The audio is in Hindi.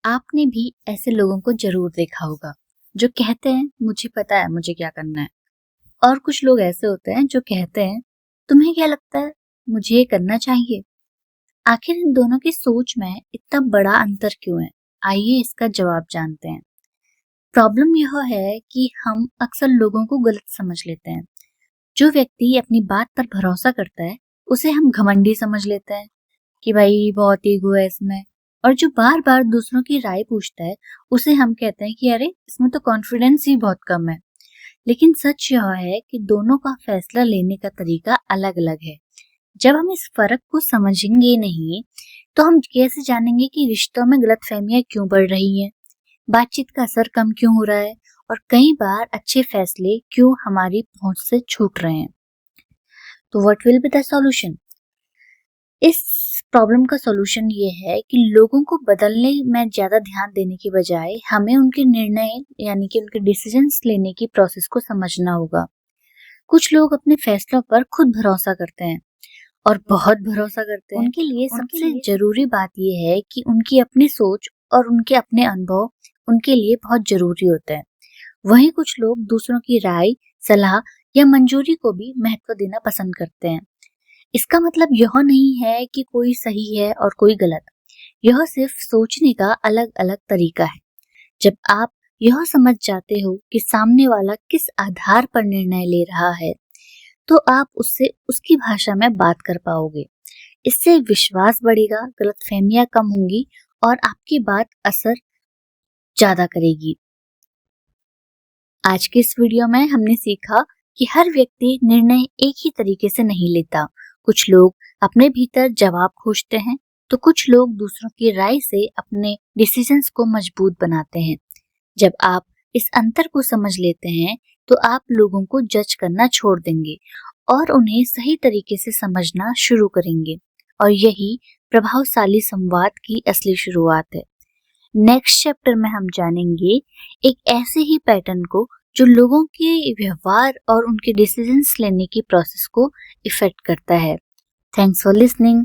आपने भी ऐसे लोगों को जरूर देखा होगा जो कहते हैं मुझे पता है मुझे क्या करना है, और कुछ लोग ऐसे होते हैं जो कहते हैं तुम्हें क्या लगता है मुझे ये करना चाहिए। आखिर इन दोनों की सोच में इतना बड़ा अंतर क्यों है? आइए इसका जवाब जानते हैं। प्रॉब्लम यह है कि हम अक्सर लोगों को गलत समझ लेते हैं। जो व्यक्ति अपनी बात पर भरोसा करता है उसे हम घमंडी समझ लेते हैं कि भाई बहुत ईगो है इसमें, और जो बार बार दूसरों की राय पूछता है उसे हम कहते हैं कि अरे इसमें तो कॉन्फिडेंस ही बहुत कम है। लेकिन सच यह है कि दोनों का फैसला लेने का तरीका अलग अलग है। जब हम इस फर्क को समझेंगे नहीं तो हम कैसे जानेंगे कि रिश्तों में गलतफहमियां क्यों बढ़ रही हैं, बातचीत का असर कम क्यों हो रहा है, और कई बार अच्छे फैसले क्यों हमारी पहुंच से छूट रहे हैं। तो what will be the solution? इस प्रॉब्लम का सॉल्यूशन ये है कि लोगों को बदलने में ज्यादा ध्यान देने की बजाय हमें उनके निर्णय यानी कि उनके डिसीजंस लेने की प्रोसेस को समझना होगा। कुछ लोग अपने फैसलों पर खुद भरोसा करते हैं और बहुत भरोसा करते हैं। उनके लिए सबसे जरूरी बात यह है कि उनकी अपनी सोच और उनके अपने अनुभव उनके लिए बहुत जरूरी होते हैं। वहीं कुछ लोग दूसरों की राय, सलाह या मंजूरी को भी महत्व देना पसंद करते हैं। इसका मतलब यह नहीं है कि कोई सही है और कोई गलत, यह सिर्फ सोचने का अलग अलग तरीका है। जब आप यह समझ जाते हो कि सामने वाला किस आधार पर निर्णय ले रहा है तो आप उससे उसकी भाषा में बात कर पाओगे। इससे विश्वास बढ़ेगा, गलतफहमियां कम होंगी और आपकी बात असर ज्यादा करेगी। आज के इस वीडियो में हमने सीखा कि हर व्यक्ति निर्णय एक ही तरीके से नहीं लेता। कुछ लोग अपने भीतर जवाब खोजते हैं तो कुछ लोग दूसरों की राय से अपने डिसीजंस को मजबूत बनाते हैं। जब आप इस अंतर को समझ लेते हैं तो आप लोगों को जज करना छोड़ देंगे और उन्हें सही तरीके से समझना शुरू करेंगे, और यही प्रभावशाली संवाद की असली शुरुआत है। नेक्स्ट चैप्टर में हम जानेंगे एक ऐसे ही पैटर्न को जो लोगों के व्यवहार और उनके डिसीजंस लेने की प्रोसेस को इफेक्ट करता है। Thanks for listening.